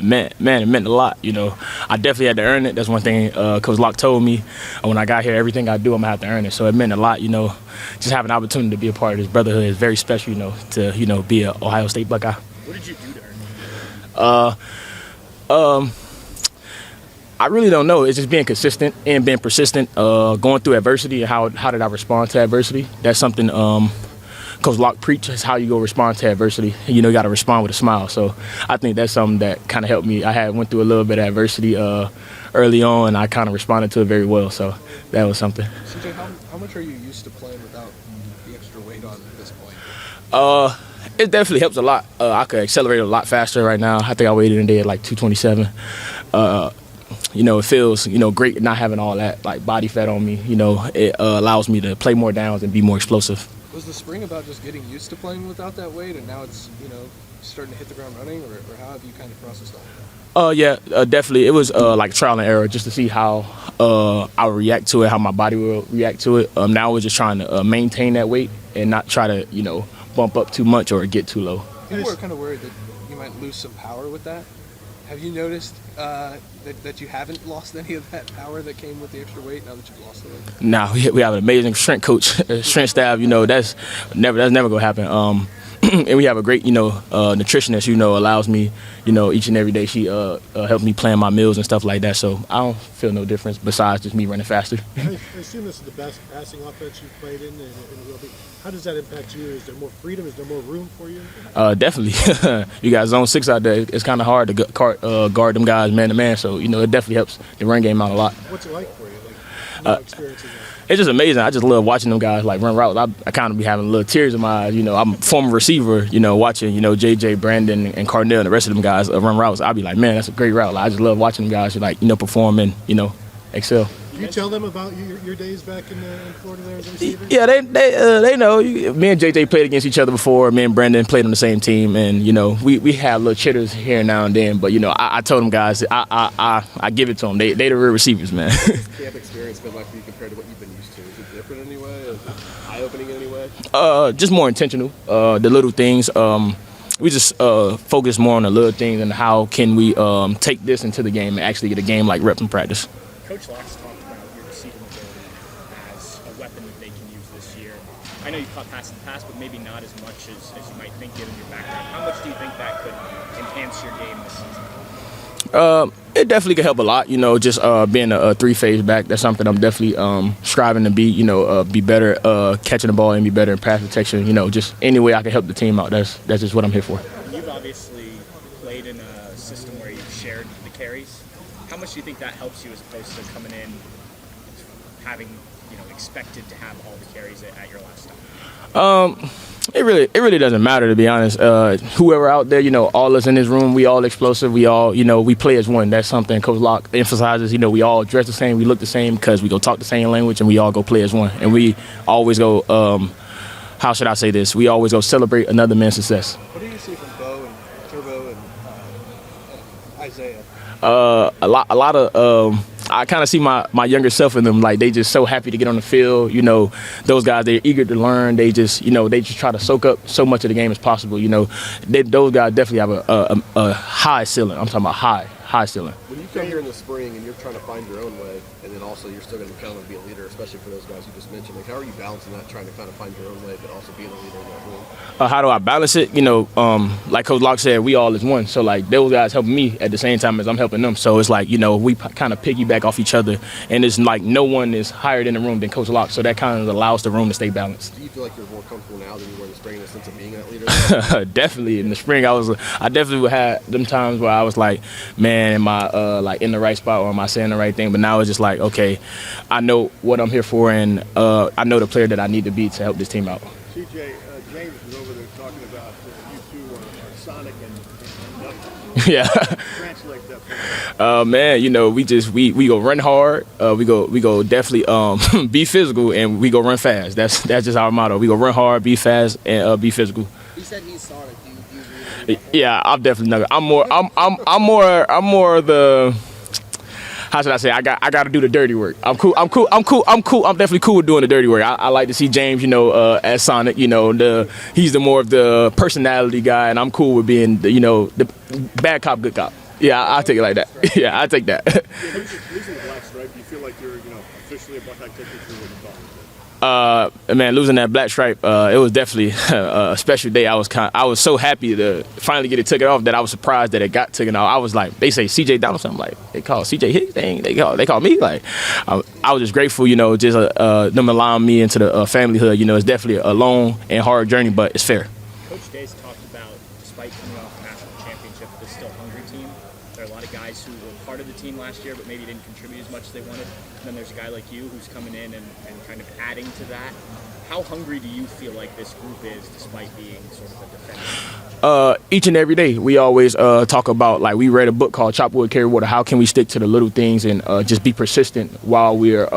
Man, it meant a lot. I definitely had to earn it. That's one thing Coach Locke told me when I got here. Everything I do, I'm gonna have to earn it. So it meant a lot. Just having an opportunity to be a part of this brotherhood is very special. To be an Ohio State Buckeye. What did you do to earn it? I really don't know. It's just being consistent and being persistent, going through adversity, and how did I respond to adversity. That's something Coach Locke preaches, how you go respond to adversity. You got to respond with a smile. So I think that's something that kind of helped me. I went through a little bit of adversity early on, and I kind of responded to it very well. So that was something. CJ, how much are you used to playing without the extra weight on at this point? It definitely helps a lot. I could accelerate a lot faster right now. I think I weighed in there at like 227. It feels, great not having all that like body fat on me. It allows me to play more downs and be more explosive. Was the spring about just getting used to playing without that weight, and now it's, starting to hit the ground running, or how have you kind of processed all that? Yeah, definitely. It was like trial and error just to see how I would react to it, how my body will react to it. Now we're just trying to maintain that weight and not try to, bump up too much or get too low. People are kind of worried that you might lose some power with that. Have you noticed that you haven't lost any of that power that came with the extra weight now that you've lost it? Nah, we have an amazing strength coach, strength staff. That's never gonna happen. And we have a great, nutritionist. Allows me, each and every day she helps me plan my meals and stuff like that. So I don't feel no difference besides just me running faster. I assume this is the best passing offense you've played in. How does that impact you? Is there more freedom? Is there more room for you? Definitely. You got zone 6 out there. It's kind of hard to guard them guys man to man. So it definitely helps the run game out a lot. What's it like for you? Like, experiences. It's just amazing. I just love watching them guys like run routes. I kind of be having little tears in my eyes. I'm a former receiver. Watching JJ, Brandon, and Cardinal and the rest of them guys run routes. I'll be like, man, that's a great route. I just love watching them guys perform and excel. Do you tell them about your days back in Florida there as a receiver? Yeah, they know. Me and JJ played against each other before. Me and Brandon played on the same team, and we had little chitters here and now and then. But I told them guys, I give it to them. They the real receivers, man. What's the camp experience been like for you compared to what you've been used to? Is it different in any way? Is it eye-opening in any way? Just more intentional. The little things. We just focus more on the little things and how can we take this into the game and actually get a game like reps in practice. Coach Locke's talked about your receiving ability as a weapon that they can use this year. I know you've caught passes in the past, but maybe not as much as you might think given your background. How much do you think that could enhance your game this season? It definitely could help a lot, just being a three-phase back. That's something I'm definitely striving to be, be better catching the ball and be better in pass protection. Just any way I can help the team out. That's just what I'm here for. You've obviously played in a system where you've shared the carries. How much do you think that helps you as opposed to coming in having, expected to have all the carries at your last stop? It really doesn't matter, to be honest. Whoever out there, all us in this room, we all explosive. We all, we play as one. That's something Coach Locke emphasizes. We all dress the same, we look the same because we go talk the same language and we all go play as one. And we always go, how should I say this? We always go celebrate another man's success. What do you see from Bo and Turbo and Isaiah? A lot of I kind of see my younger self in them. Like, they just so happy to get on the field. Those guys, they're eager to learn. They just try to soak up so much of the game as possible. Those guys definitely have a high ceiling. I'm talking about high ceiling. When you come here in the spring and you're trying to find your own way, and then also you're still going to come and be a leader, especially for those guys you just mentioned, like, how are you balancing that, trying to kind of find your own way, but also being a leader in that room? How do I balance it? Like Coach Locke said, we all is one. So, like, those guys helping me at the same time as I'm helping them. So it's like, we kind of piggyback off each other. And it's like no one is higher in the room than Coach Locke. So that kind of allows the room to stay balanced. Do you feel like you're more comfortable now than you were in the spring in the sense of being that leader? Definitely. In the spring, I definitely had them times where I was like, man, am I like in the right spot or am I saying the right thing? But now it's just like, okay, I know what I'm here for, and I know the player that I need to be to help this team out. CJ, James was over there talking about you two are Sonic and Yeah. Translate that for me. Man, we go run hard. We go definitely be physical, and we go run fast. That's just our motto. We go run hard, be fast, and be physical. You said he's Sonic. Yeah, Yeah, I'm definitely not. I'm more the. how should I say? I got to do the dirty work. I'm cool. I'm definitely cool with doing the dirty work. I like to see James, as Sonic. He's the more of the personality guy, and I'm cool with being the bad cop, good cop. Yeah, I'll take it like that. Yeah, I'll take that. Losing the black stripe, do you feel like you're officially a Buckeye technically what you thought? Man, losing that black stripe, it was definitely a special day. I was so happy to finally get it taken off that I was surprised that it got taken off. I was like, they say CJ Donaldson, I'm like, they call CJ Hicks, they call me. Like, I was just grateful, just them allowing me into the familyhood. It's definitely a long and hard journey, but it's fair. Coach Day's talked about, despite coming off a national championship with this still hungry team, there are a lot of guys who were part of the team last year but maybe didn't contribute as much as they wanted. And then there's a guy like you who's coming in and kind of adding to that. How hungry do you feel like this group is despite being sort of a defender? Each and every day, we always talk about, like, we read a book called Chop Wood, Carry Water. How can we stick to the little things and just be persistent while we're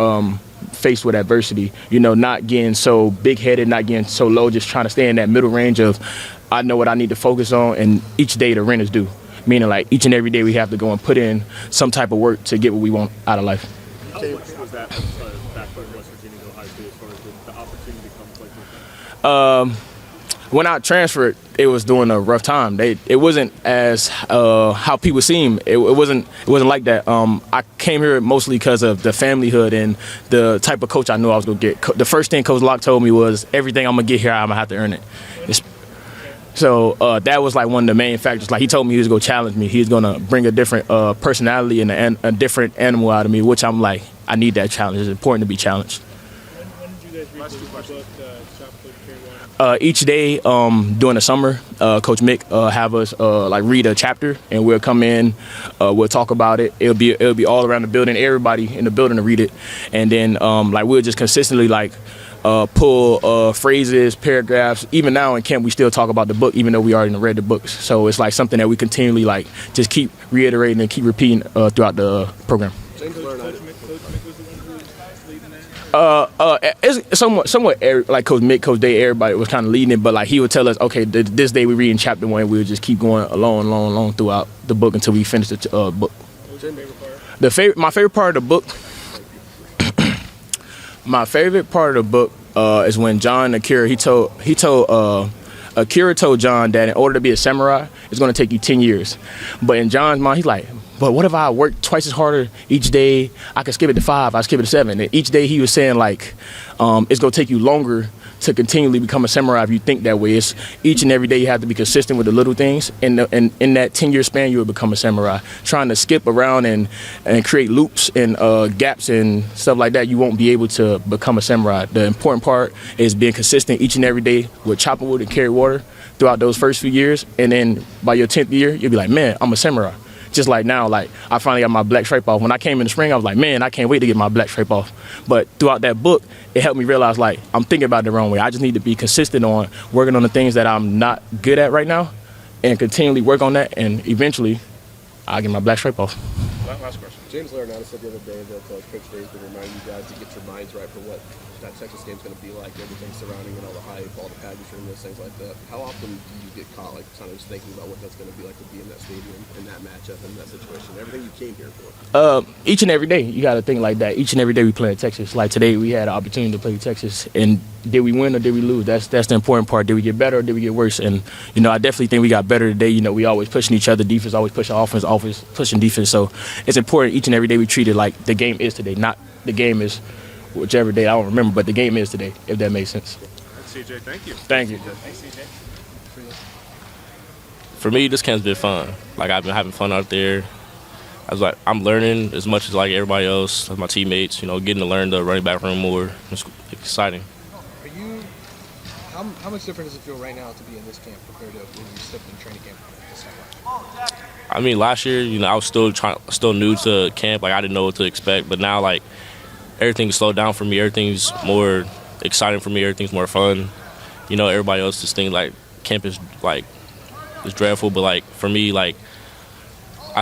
faced with adversity? Not getting so big-headed, not getting so low, just trying to stay in that middle range of I know what I need to focus on, and each day the rent is due. Meaning, like, each and every day we have to go and put in some type of work to get what we want out of life. How much was that back in West Virginia to Ohio State as far as the opportunity to come play for them? When I transferred, it was during a rough time. It wasn't as how people seem. It wasn't like that. I came here mostly because of the familyhood and the type of coach I knew I was going to get. The first thing Coach Locke told me was, everything I'm going to get here, I'm going to have to earn it. So that was like one of the main factors. Like, he told me he was going to challenge me. He was going to bring a different personality and a different animal out of me, which I'm like, I need that challenge. It's important to be challenged. When did you guys read the book, Chop Wood, Carry Water? Each day during the summer, Coach Mick have us read a chapter, and we'll come in, we'll talk about it. It'll be all around the building, everybody in the building to read it, and then we'll just consistently pull phrases, paragraphs. Even now in camp, we still talk about the book, even though we already read the books. So it's like something that we continually just keep reiterating and keep repeating throughout the program. Coach Mick was the one who was leading that? It's somewhat like Coach Mick, Coach Day, everybody was kind of leading it, but he would tell us, okay, this day we're reading chapter 1, we would just keep going along throughout the book until we finish the book. What was your favorite part? My favorite part of the book. My favorite part of the book is when John Akira Akira told John that in order to be a samurai, it's going to take you 10 years. But in John's mind, he's like, but what if I work twice as harder each day? I could skip it to 5, I skip it to 7. And each day he was saying it's going to take you longer to continually become a samurai if you think that way. It's each and every day you have to be consistent with the little things. And in that 10-year span, you will become a samurai. Trying to skip around and create loops and gaps and stuff like that, you won't be able to become a samurai. The important part is being consistent each and every day with chopping wood and carry water throughout those first few years. And then by your 10th year, you'll be like, man, I'm a samurai. Just like now, I finally got my black stripe off. When I came in the spring, I was like, man, I can't wait to get my black stripe off. But throughout that book, it helped me realize, I'm thinking about it the wrong way. I just need to be consistent on working on the things that I'm not good at right now and continually work on that, and eventually I'll get my black stripe off. Last question. James Larinata said the other day that Coach Day's been reminding you guys to get your minds right for what that Texas game's going to be like, everything surrounding it, all the hype, all the pageantry, and those things like that. How often do you get caught, kind of just thinking about what that's going to be like to be in that stadium, in that matchup, in that situation, everything you came here for? Each and every day, you got to think like that. Each and every day we play in Texas. Like today, we had an opportunity to play Texas, and did we win or did we lose? That's the important part. Did we get better or did we get worse? And I definitely think we got better today. We always pushing each other. Defense always pushing offense, offense pushing defense. So it's important each and every day we treat it like the game is today, not the game is whichever day I don't remember, but the game is today, if that makes sense. CJ, thank you. Thank you. Thanks, CJ. For me, this camp's been fun. I've been having fun out there. I'm learning as much as everybody else, as my teammates. Getting to learn the running back room more. It's exciting. Are you? How much different does it feel right now to be in this camp compared to when you stepped in training camp this time? Last year, I was still new to camp. I didn't know what to expect. But now, everything's slowed down for me. Everything's more exciting for me. Everything's more fun. Everybody else just thinks camp is it's dreadful. But for me, I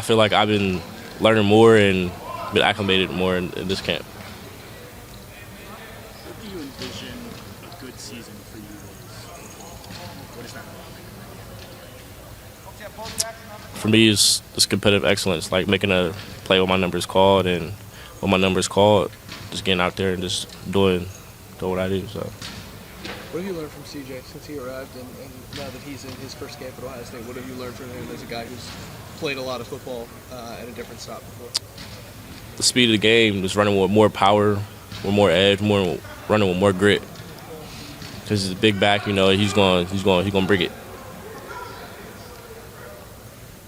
feel like I've been learning more and been acclimated more in this camp. What do you envision a good season for you is? What is that like? For me, it's competitive excellence, making a play when my number is called, and when my number is called, just getting out there and just doing what I do. So. What have you learned from CJ since he arrived, and now that he's in his first camp at Ohio State? What have you learned from him as a guy who's played a lot of football at a different stop before? The speed of the game, just running with more power, with more edge, running with more grit. Because he's a big back, you know, he's going to bring it.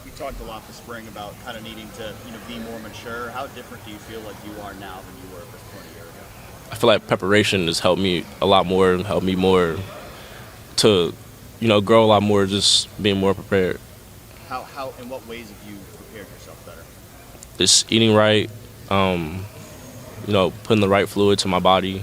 You talked a lot this spring about kind of needing to, be more mature. How different do you feel like you are now than you were at this point a year ago? I feel like preparation has helped me a lot more, and helped me more to, grow a lot more, just being more prepared. How in what ways have you prepared yourself better? Just eating right, putting the right fluid to my body,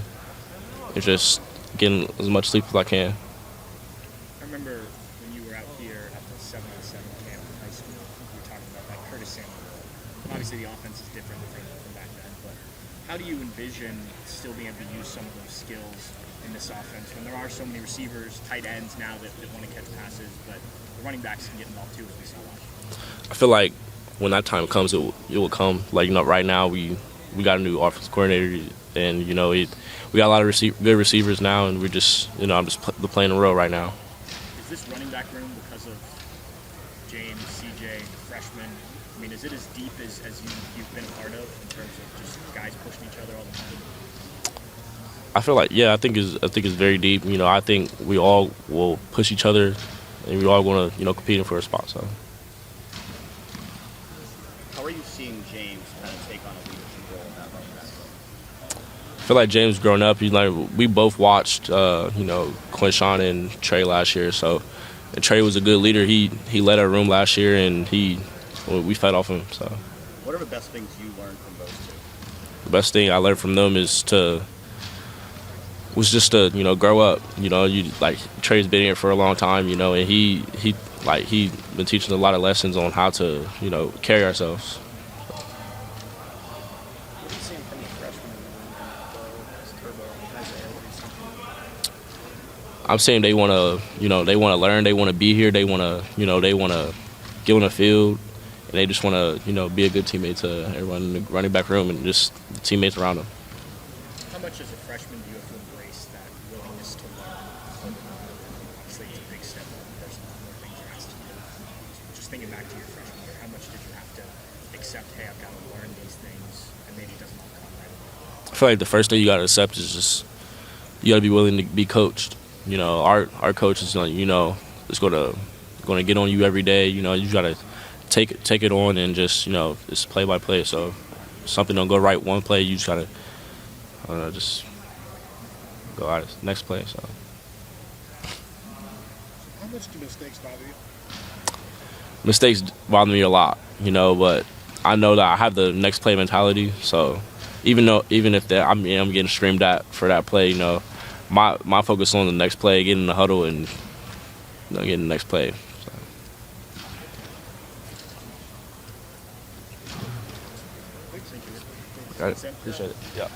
and just getting as much sleep as I can. I remember when you were out here at the 7-on-7 camp in high school, you were talking about that Curtis Samuel role. Obviously, the offense is different from back then, but how do you envision still being able to use some of those skills in this offense when there are so many receivers, tight ends now that want to catch passes, but the running backs can get involved too, as we saw last year? I feel like when that time comes, it will come. Like, right now we got a new offensive coordinator, and we got a lot of good receivers now, and we're just I'm just playing the role right now. Is this running back room, because of James, CJ, freshmen? I mean, is it as deep as you've been a part of in terms of just guys pushing each other all the time? I feel like I think it's very deep. I think we all will push each other, and we all want to competing for a spot. So. How are you seeing James kind of take on a leadership role in that running back room? I feel like James growing up. We both watched Quinshawn and Trey last year. So, and Trey was a good leader. He led our room last year, and we fed off him. So. What are the best things you learned from those two? The best thing I learned from them was just to grow up. Trey's been here for a long time, and he been teaching a lot of lessons on how to carry ourselves. What are you seeing from the freshmen as Turbo and Isaiah? I'm saying they want to learn, they want to be here, they want to get on the field, and they just want to be a good teammate to everyone in the running back room and just the teammates around them. How much as a freshman do you have to embrace that willingness to learn? Obviously, it's a big step up. There's a lot more things you're asked to do. Just thinking back to your freshman year, how much did you have to accept, hey, I've got to learn these things, and maybe it doesn't all come right away? I feel like the first thing you got to accept is just you got to be willing to be coached. Our coach is is going to get on you every day. You got to take it on and just it's play by play. So if something don't go right one play, you just got to just go out next play. So. How much do mistakes bother you? Mistakes bother me a lot, but I know that I have the next play mentality. So even if I'm getting screamed at for that play, my focus on the next play, getting in the huddle, and getting the next play. So. Thank you. Got it. Appreciate it. Yeah.